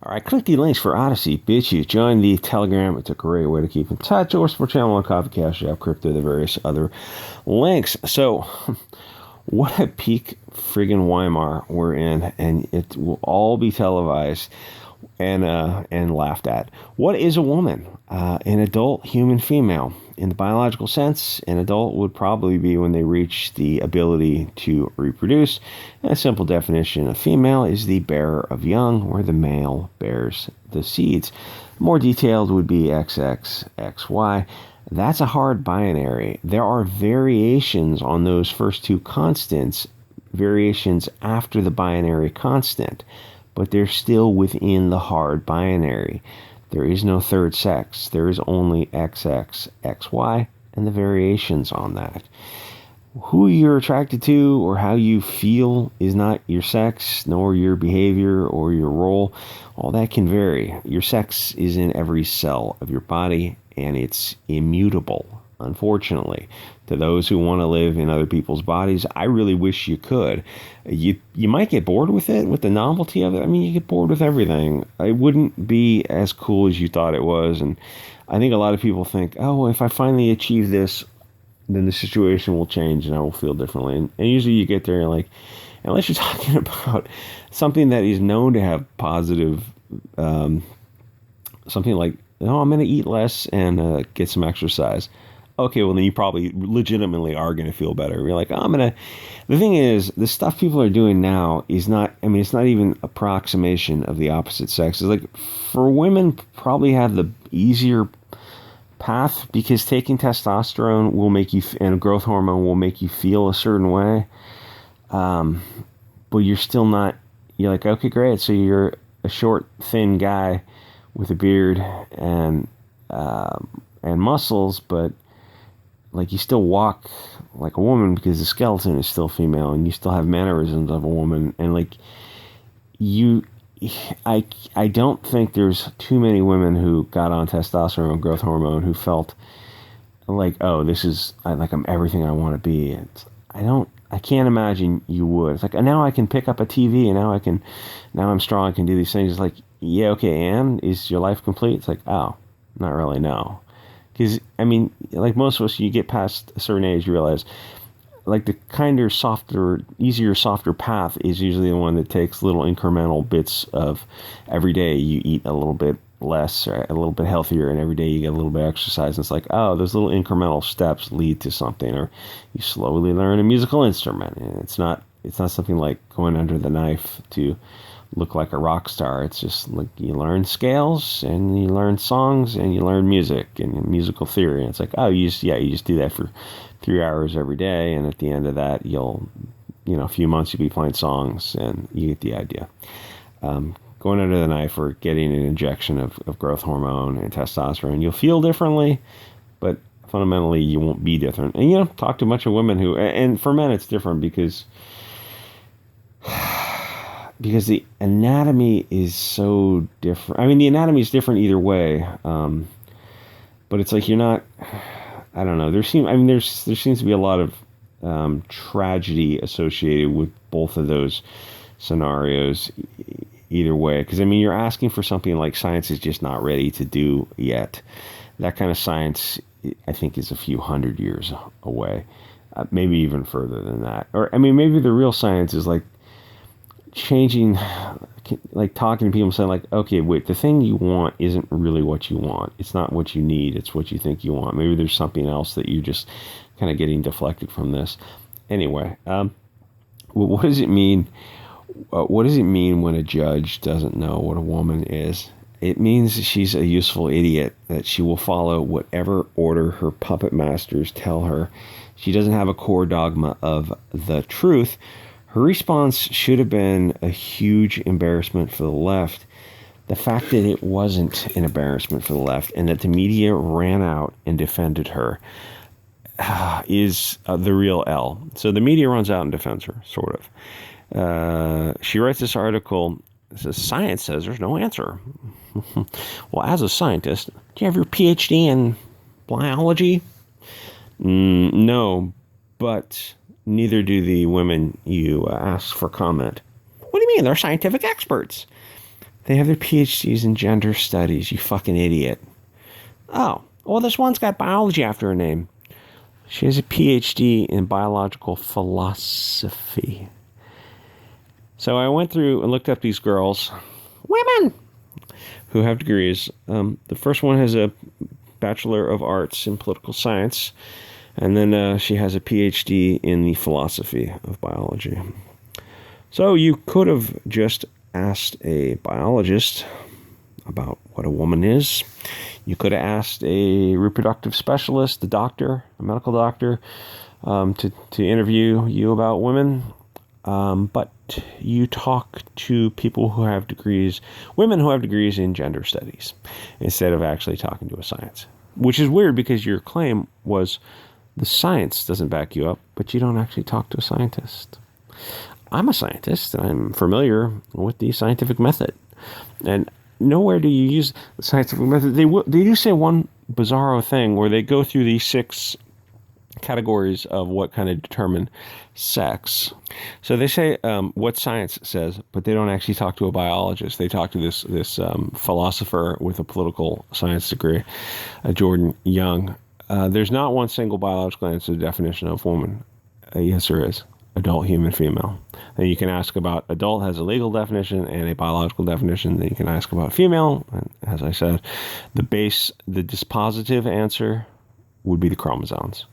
All right, click the links for Odyssey, Bit Chute, join the Telegram. It's a great way to keep in touch. Or support channel on Coffee, CashApp, Crypto, the various other links. So, what a peak friggin' Weimar we're in, and it will all be televised and laughed at. What is a woman? An adult human female. In the biological sense, an adult would probably be when they reach the ability to reproduce. And a simple definition of female is the bearer of young, where the male bears the seeds. More detailed would be XX, XY. That's a hard binary. There are variations on those first two constants, variations after the binary constant, but they're still within the hard binary. There is no third sex. There is only XX, XY, and the variations on that. Who you're attracted to or how you feel is not your sex, nor your behavior or your role. All that can vary. Your sex is in every cell of your body, and it's immutable, unfortunately. To those who want to live in other people's bodies, I really wish you could. You might get bored with it, with the novelty of it. I mean, you get bored with everything. It wouldn't be as cool as you thought it was. And I think a lot of people think, oh, if I finally achieve this, then the situation will change and I will feel differently. And usually you get there and you're like, unless you're talking about something that is known to have positive, something like, oh, I'm going to eat less and get some exercise. Okay, well, then you probably legitimately are going to feel better. You're like, oh, the thing is, the stuff people are doing now is not, I mean, it's not even approximation of the opposite sex. It's like, for women, probably have the easier path because taking testosterone will make you, and growth hormone will make you feel a certain way. But you're still not, you're like, okay, great. So you're a short, thin guy with a beard and muscles, but like you still walk like a woman because the skeleton is still female and you still have mannerisms of a woman. And like I don't think there's too many women who got on testosterone and growth hormone who felt like, oh, this is I'm everything I want to be. I can't imagine you would. It's like, now I can pick up a TV and now I'm strong. I can do these things. It's like, yeah, okay. And is your life complete? It's like, oh, not really. No. Because, I mean, like most of us, you get past a certain age, you realize, like the kinder, softer, easier, softer path is usually the one that takes little incremental bits of every day you eat a little bit less or a little bit healthier, and every day you get a little bit of exercise. And it's like, oh, those little incremental steps lead to something, or you slowly learn a musical instrument. And it's not something like going under the knife to look like a rock star. It's just like you learn scales and you learn songs and you learn music and musical theory. And it's like, oh, you just do that for 3 hours every day, and at the end of that, a few months you'll be playing songs, and you get the idea. Going under the knife or getting an injection of growth hormone and testosterone, you'll feel differently, but fundamentally you won't be different. And talk to a bunch of women who, and for men it's different because the anatomy is so different. I mean, the anatomy is different either way, but it's like you're not. I don't know. There seems to be a lot of tragedy associated with both of those scenarios. Either way, because I mean, you're asking for something like science is just not ready to do yet. That kind of science, I think, is a few hundred years away, maybe even further than that. Or I mean, maybe the real science is like changing, like talking to people, saying like, okay, wait, the thing you want isn't really what you want. It's not what you need. It's what you think you want. Maybe there's something else that you just kind of getting deflected from this. Anyway, what does it mean? What does it mean when a judge doesn't know what a woman is? It means she's a useful idiot, that she will follow whatever order her puppet masters tell her. She doesn't have a core dogma of the truth. Her response should have been a huge embarrassment for the left. The fact that it wasn't an embarrassment for the left and that the media ran out and defended her is the real L. So the media runs out and defends her, sort of. She writes this article. It says, science says there's no answer. Well, as a scientist, do you have your PhD in biology? No, but neither do the women you ask for comment. What do you mean? They're scientific experts. They have their PhDs in gender studies, you fucking idiot. Oh, well, this one's got biology after her name. She has a PhD in biological philosophy. So I went through and looked up these girls, women, who have degrees. The first one has a Bachelor of Arts in Political Science, and then she has a PhD in the philosophy of biology. So you could have just asked a biologist about what a woman is. You could have asked a reproductive specialist, a doctor, a medical doctor, to interview you about women. But you talk to people who have degrees, women who have degrees in gender studies, instead of actually talking to a science. Which is weird because your claim was the science doesn't back you up, but you don't actually talk to a scientist. I'm a scientist, and I'm familiar with the scientific method. And nowhere do you use the scientific method. They do say one bizarro thing where they go through these 6 categories of what kind of determine sex. So they say what science says, but they don't actually talk to a biologist. They talk to this philosopher with a political science degree, Jordan Young. There's not one single biological answer to the definition of woman. Yes, there is. Adult, human, female. Then you can ask about adult has a legal definition and a biological definition. Then you can ask about female. And as I said, the dispositive answer would be the chromosomes.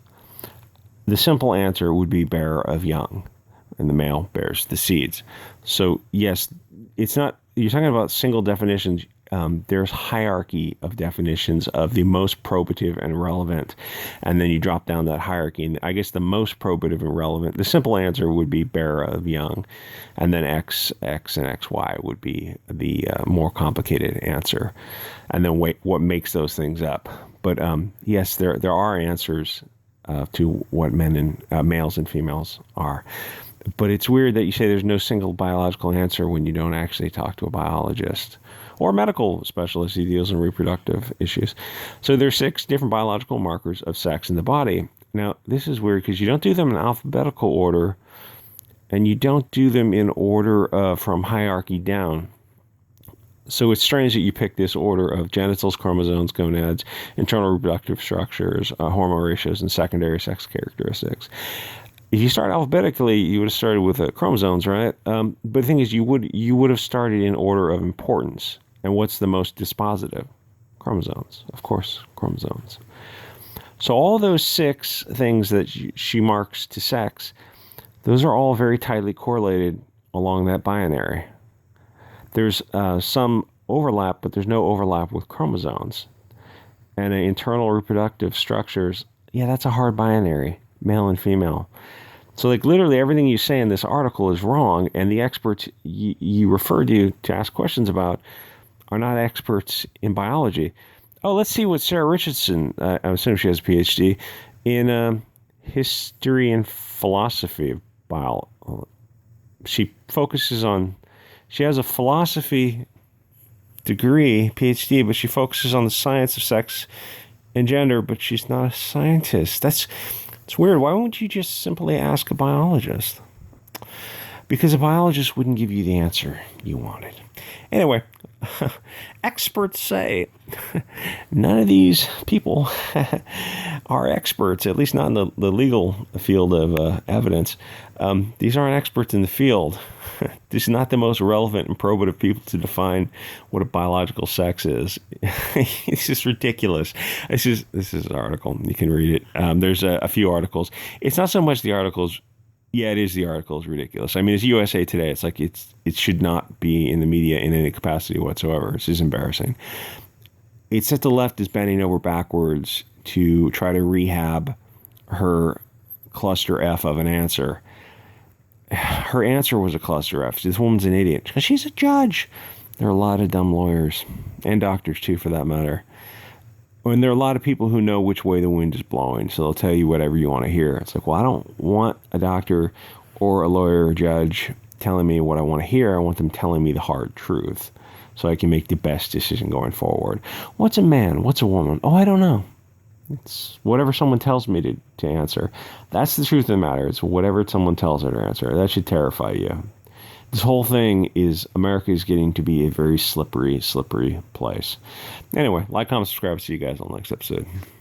The simple answer would be bearer of young, and the male bears the seeds. So yes, it's not, you're talking about single definitions. There's hierarchy of definitions of the most probative and relevant, and then you drop down that hierarchy. And I guess the most probative and relevant, the simple answer would be bearer of young, and then X, and XY would be the more complicated answer. And then what makes those things up? But yes, there are answers to what men and males and females are. But it's weird that you say there's no single biological answer when you don't actually talk to a biologist or a medical specialist who deals in reproductive issues. So there's 6 different biological markers of sex in the body. Now, this is weird because you don't do them in alphabetical order, and you don't do them in order from hierarchy down. So it's strange that you pick this order of genitals, chromosomes, gonads, internal reproductive structures, hormone ratios, and secondary sex characteristics. If you start alphabetically, you would have started with chromosomes, right? But the thing is, you would have started in order of importance. And what's the most dispositive? Chromosomes, of course, chromosomes. So all those 6 things that she marks to sex, those are all very tightly correlated along that binary. There's some overlap, but there's no overlap with chromosomes. And internal reproductive structures, yeah, that's a hard binary, male and female. So like literally everything you say in this article is wrong, and the experts you refer to ask questions about are not experts in biology. Oh, let's see what Sarah Richardson, I assume she has a PhD, in history and philosophy of biology. She has a philosophy degree, PhD, but she focuses on the science of sex and gender, but she's not a scientist. It's weird. Why wouldn't you just simply ask a biologist? Because a biologist wouldn't give you the answer you wanted. Anyway, experts say none of these people are experts, at least not in the legal field of evidence. These aren't experts in the field. This is not the most relevant and probative people to define what a biological sex is. It's just ridiculous. This is an article. You can read it. There's a few articles. It's not so much the articles. Yeah, it is. The article is ridiculous. I mean, it's USA Today. It's like it should not be in the media in any capacity whatsoever. This is embarrassing. It's that the left is bending over backwards to try to rehab her cluster F of an answer. Her answer was a cluster F. This woman's an idiot because she's a judge. There are a lot of dumb lawyers and doctors too, for that matter. And there are a lot of people who know which way the wind is blowing, so they'll tell you whatever you want to hear. It's like, well, I don't want a doctor or a lawyer or judge telling me what I want to hear. I want them telling me the hard truth so I can make the best decision going forward. What's a man? What's a woman? Oh, I don't know. It's whatever someone tells me to answer. That's the truth of the matter. It's whatever someone tells her to answer. That should terrify you. This whole thing is, America is getting to be a very slippery, slippery place. Anyway, like, comment, subscribe. See you guys on the next episode.